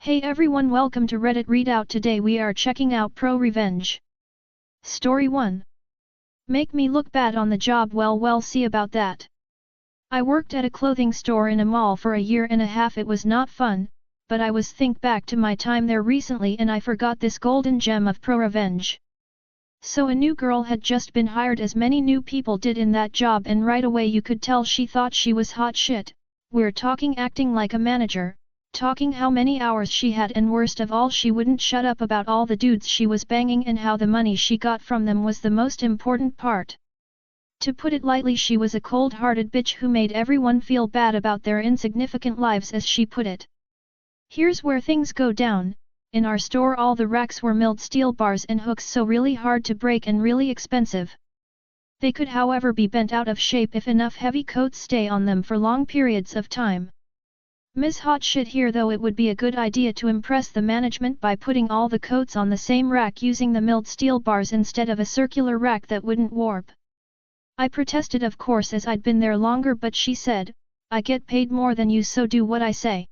Hey everyone, welcome to Reddit Readout. Today we are checking out ProRevenge. Story 1. Make me look bad on the job. Well, see about that. I worked at a clothing store in a mall for a year and a half. It was not fun, but I was think back to my time there recently and I forgot this golden gem of ProRevenge. So a new girl had just been hired, as many new people did in that job, and right away you could tell she thought she was hot shit. We're talking acting like a manager, talking how many hours she had, and worst of all, she wouldn't shut up about all the dudes she was banging and how the money she got from them was the most important part. To put it lightly, she was a cold-hearted bitch who made everyone feel bad about their insignificant lives, as she put it. Here's where things go down. In our store all the racks were milled steel bars and hooks, so really hard to break and really expensive. They could however be bent out of shape if enough heavy coats stay on them for long periods of time. Ms. Hot Shit here, though it would be a good idea to impress the management by putting all the coats on the same rack using the milled steel bars instead of a circular rack that wouldn't warp. I protested, of course, as I'd been there longer, but she said, "I get paid more than you, so do what I say."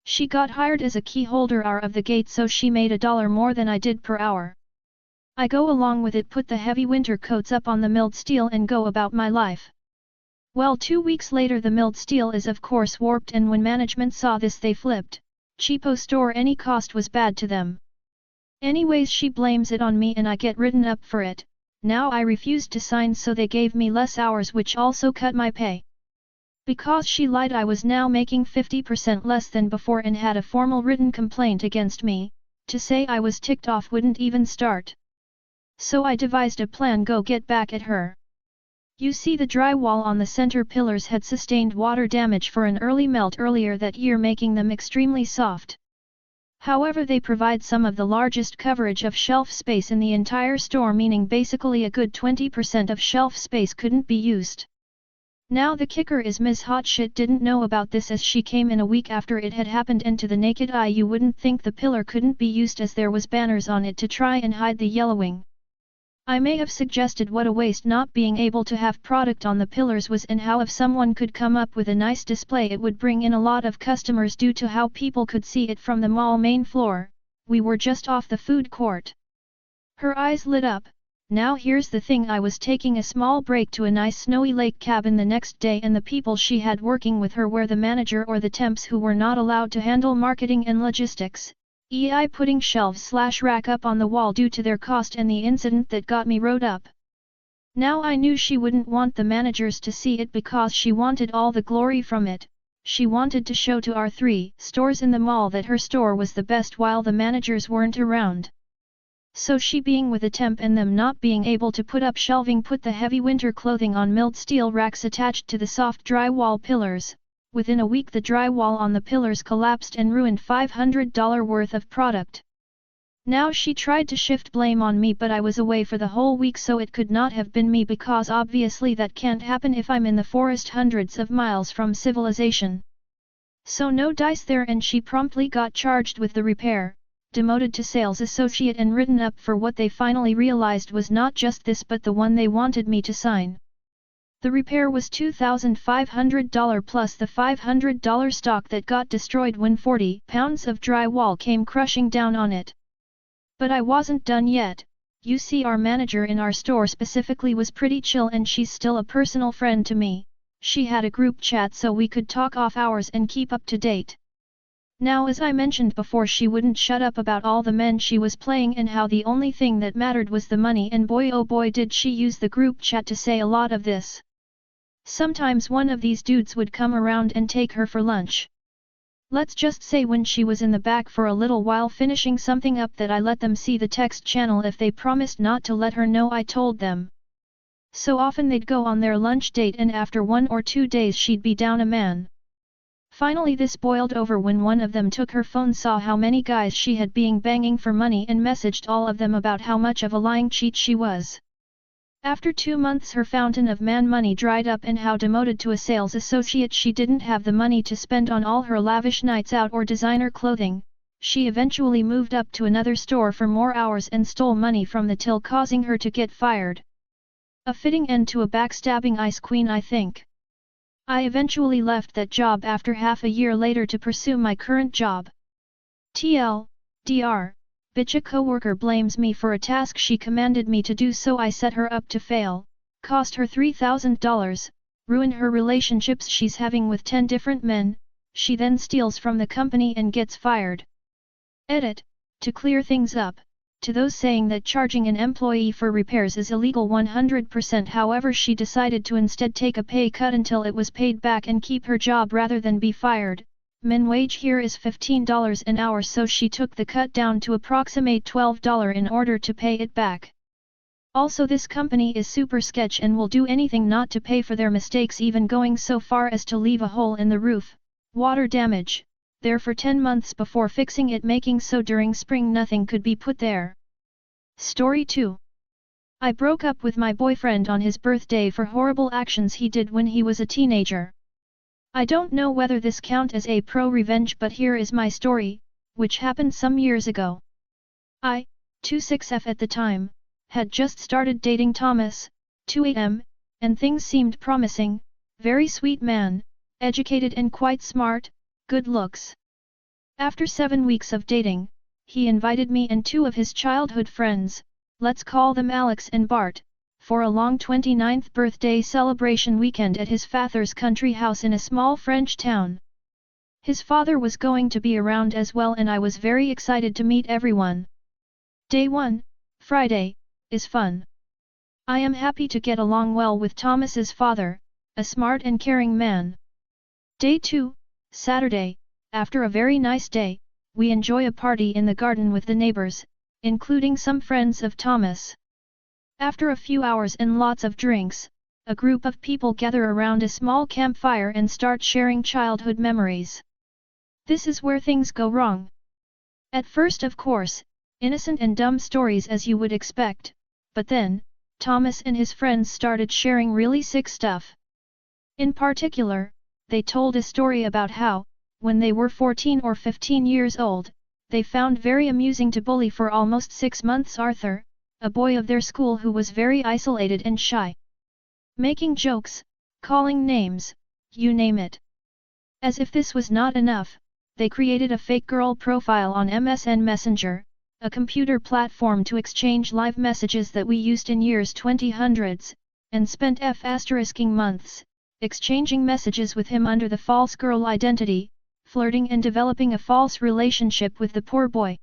She got hired as a key holder hour of the gate, so she made $1 more than I did per hour. I go along with it, put the heavy winter coats up on the milled steel and go about my life. Well, 2 weeks later the milled steel is of course warped, and when management saw this they flipped. Cheapo store, any cost was bad to them. Anyways, she blames it on me and I get written up for it. Now I refused to sign, so they gave me less hours, which also cut my pay. Because she lied, I was now making 50% less than before and had a formal written complaint against me. To say I was ticked off wouldn't even start. So I devised a plan, go get back at her. You see, the drywall on the center pillars had sustained water damage for an early melt earlier that year, making them extremely soft. However, they provide some of the largest coverage of shelf space in the entire store, meaning basically a good 20% of shelf space couldn't be used. Now the kicker is Ms. Hot Shit didn't know about this, as she came in a week after it had happened, and to the naked eye you wouldn't think the pillar couldn't be used, as there was banners on it to try and hide the yellowing. I may have suggested what a waste not being able to have product on the pillars was, and how if someone could come up with a nice display it would bring in a lot of customers due to how people could see it from the mall main floor. We were just off the food court. Her eyes lit up. Now here's the thing, I was taking a small break to a nice snowy lake cabin the next day, and the people she had working with her were the manager or the temps who were not allowed to handle marketing and logistics. Putting shelves/rack up on the wall due to their cost, and the incident that got me wrote up. Now I knew she wouldn't want the managers to see it because she wanted all the glory from it. She wanted to show to our 3 stores in the mall that her store was the best while the managers weren't around. So she, being with a temp and them not being able to put up shelving, put the heavy winter clothing on milled steel racks attached to the soft drywall pillars. Within a week the drywall on the pillars collapsed and ruined $500 worth of product. Now she tried to shift blame on me, but I was away for the whole week, so it could not have been me, because obviously that can't happen if I'm in the forest hundreds of miles from civilization. So no dice there, and she promptly got charged with the repair, demoted to sales associate, and written up for what they finally realized was not just this but the one they wanted me to sign. The repair was $2,500 plus the $500 stock that got destroyed when 40 pounds of drywall came crushing down on it. But I wasn't done yet. You see, our manager in our store specifically was pretty chill, and she's still a personal friend to me. She had a group chat so we could talk off hours and keep up to date. Now, as I mentioned before, she wouldn't shut up about all the men she was playing and how the only thing that mattered was the money, and boy oh boy did she use the group chat to say a lot of this. Sometimes one of these dudes would come around and take her for lunch. Let's just say when she was in the back for a little while finishing something up that I let them see the text channel if they promised not to let her know I told them. So often they'd go on their lunch date, and after 1 or 2 days she'd be down a man. Finally this boiled over when one of them took her phone, saw how many guys she had been banging for money, and messaged all of them about how much of a lying cheat she was. After 2 months her fountain of man money dried up, and how demoted to a sales associate she didn't have the money to spend on all her lavish nights out or designer clothing. She eventually moved up to another store for more hours and stole money from the till, causing her to get fired. A fitting end to a backstabbing ice queen, I think. I eventually left that job after half a year later to pursue my current job. Dr. Bitch, a coworker blames me for a task she commanded me to do, so I set her up to fail, cost her $3,000, ruined her relationships she's having with 10 different men, she then steals from the company and gets fired. Edit. To clear things up, to those saying that charging an employee for repairs is illegal 100%, however she decided to instead take a pay cut until it was paid back and keep her job rather than be fired. Min wage here is $15 an hour, so she took the cut down to approximate $12 in order to pay it back. Also, this company is super sketch and will do anything not to pay for their mistakes, even going so far as to leave a hole in the roof, water damage, there for 10 months before fixing it, making so during spring nothing could be put there. Story 2. I broke up with my boyfriend on his birthday for horrible actions he did when he was a teenager. I don't know whether this count as a pro-revenge, but here is my story, which happened some years ago. I, 26F at the time, had just started dating Thomas, 2AM, and things seemed promising, very sweet man, educated and quite smart, good looks. After 7 weeks of dating, he invited me and 2 of his childhood friends, let's call them Alex and Bart, for a long 29th birthday celebration weekend at his father's country house in a small French town. His father was going to be around as well, and I was very excited to meet everyone. Day 1, Friday, is fun. I am happy to get along well with Thomas's father, a smart and caring man. Day 2, Saturday, after a very nice day, we enjoy a party in the garden with the neighbors, including some friends of Thomas. After a few hours and lots of drinks, a group of people gather around a small campfire and start sharing childhood memories. This is where things go wrong. At first, of course, innocent and dumb stories as you would expect, but then, Thomas and his friends started sharing really sick stuff. In particular, they told a story about how, when they were 14 or 15 years old, they found very amusing to bully for almost 6 months Arthur, a boy of their school who was very isolated and shy. Making jokes, calling names, you name it. As if this was not enough, they created a fake girl profile on MSN Messenger, a computer platform to exchange live messages that we used in years 2000s, and spent *ing months, exchanging messages with him under the false girl identity, flirting and developing a false relationship with the poor boy.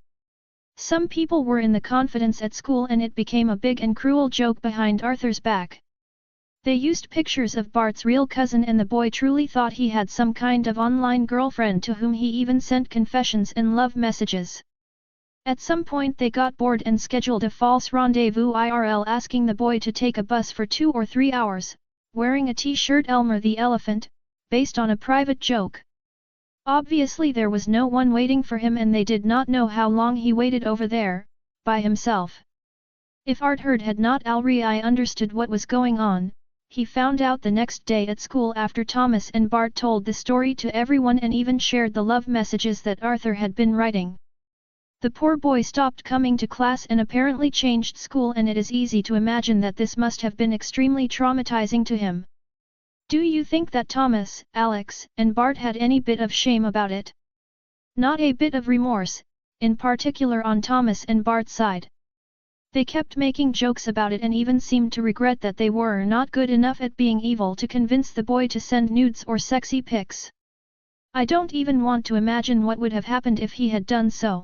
Some people were in the confidence at school, and it became a big and cruel joke behind Arthur's back. They used pictures of Bart's real cousin, and the boy truly thought he had some kind of online girlfriend to whom he even sent confessions and love messages. At some point they got bored and scheduled a false rendezvous IRL, asking the boy to take a bus for 2 or 3 hours, wearing a t-shirt Elmer the Elephant, based on a private joke. Obviously there was no one waiting for him, and they did not know how long he waited over there, by himself. If Arthur had not already understood what was going on, he found out the next day at school after Thomas and Bart told the story to everyone and even shared the love messages that Arthur had been writing. The poor boy stopped coming to class and apparently changed school, and it is easy to imagine that this must have been extremely traumatizing to him. Do you think that Thomas, Alex, and Bart had any bit of shame about it? Not a bit of remorse, in particular on Thomas and Bart's side. They kept making jokes about it and even seemed to regret that they were not good enough at being evil to convince the boy to send nudes or sexy pics. I don't even want to imagine what would have happened if he had done so.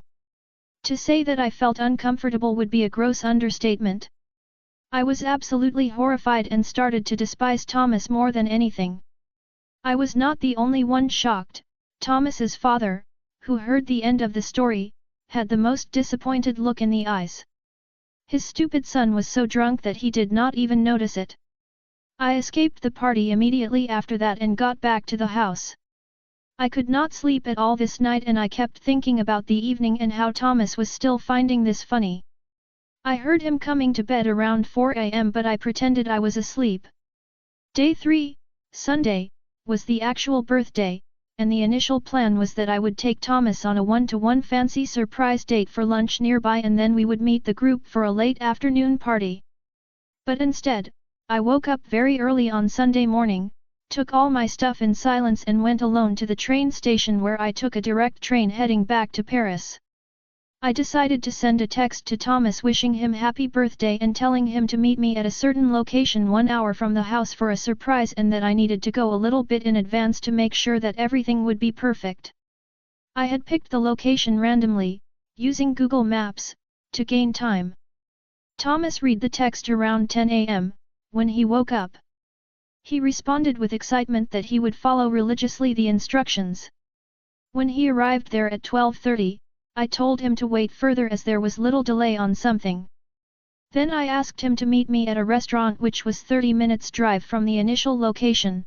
To say that I felt uncomfortable would be a gross understatement. I was absolutely horrified and started to despise Thomas more than anything. I was not the only one shocked. Thomas's father, who heard the end of the story, had the most disappointed look in the eyes. His stupid son was so drunk that he did not even notice it. I escaped the party immediately after that and got back to the house. I could not sleep at all this night, and I kept thinking about the evening and how Thomas was still finding this funny. I heard him coming to bed around 4 AM, but I pretended I was asleep. Day 3, Sunday, was the actual birthday, and the initial plan was that I would take Thomas on a one-to-one fancy surprise date for lunch nearby, and then we would meet the group for a late afternoon party. But instead, I woke up very early on Sunday morning, took all my stuff in silence and went alone to the train station where I took a direct train heading back to Paris. I decided to send a text to Thomas wishing him happy birthday and telling him to meet me at a certain location 1 hour from the house for a surprise and that I needed to go a little bit in advance to make sure that everything would be perfect. I had picked the location randomly, using Google Maps, to gain time. Thomas read the text around 10 a.m., when he woke up. He responded with excitement that he would follow religiously the instructions. When he arrived there at 12:30, I told him to wait further as there was little delay on something. Then I asked him to meet me at a restaurant which was 30 minutes drive from the initial location.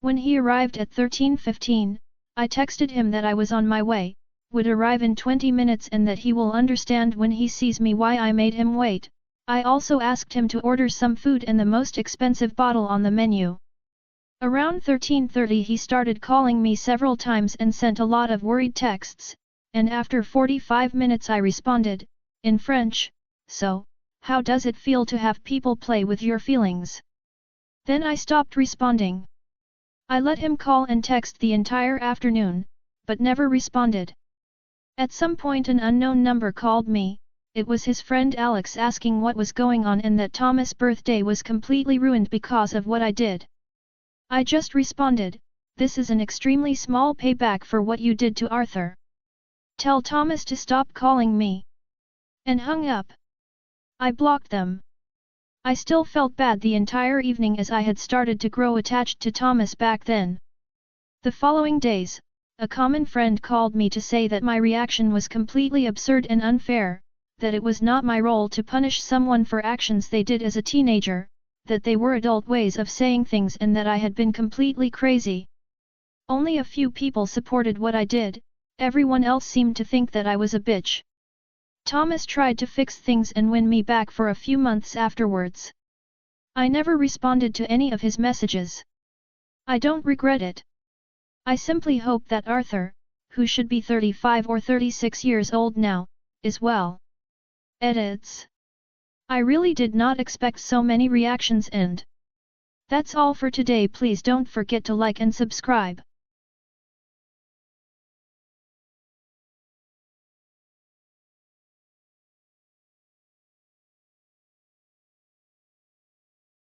When he arrived at 13:15, I texted him that I was on my way, would arrive in 20 minutes and that he will understand when he sees me why I made him wait. I also asked him to order some food and the most expensive bottle on the menu. Around 13:30 he started calling me several times and sent a lot of worried texts, and after 45 minutes I responded, in French, "So, how does it feel to have people play with your feelings?" Then I stopped responding. I let him call and text the entire afternoon, but never responded. At some point an unknown number called me. It was his friend Alex asking what was going on and that Thomas' birthday was completely ruined because of what I did. I just responded, "This is an extremely small payback for what you did to Arthur. Tell Thomas to stop calling me." And hung up. I blocked them. I still felt bad the entire evening as I had started to grow attached to Thomas back then. The following days, a common friend called me to say that my reaction was completely absurd and unfair, that it was not my role to punish someone for actions they did as a teenager, that they were adult ways of saying things and that I had been completely crazy. Only a few people supported what I did, everyone else seemed to think that I was a bitch. Thomas tried to fix things and win me back for a few months afterwards. I never responded to any of his messages. I don't regret it. I simply hope that Arthur, who should be 35 or 36 years old now, is well. Edits. I really did not expect so many reactions and that's all for today. Please don't forget to like and subscribe.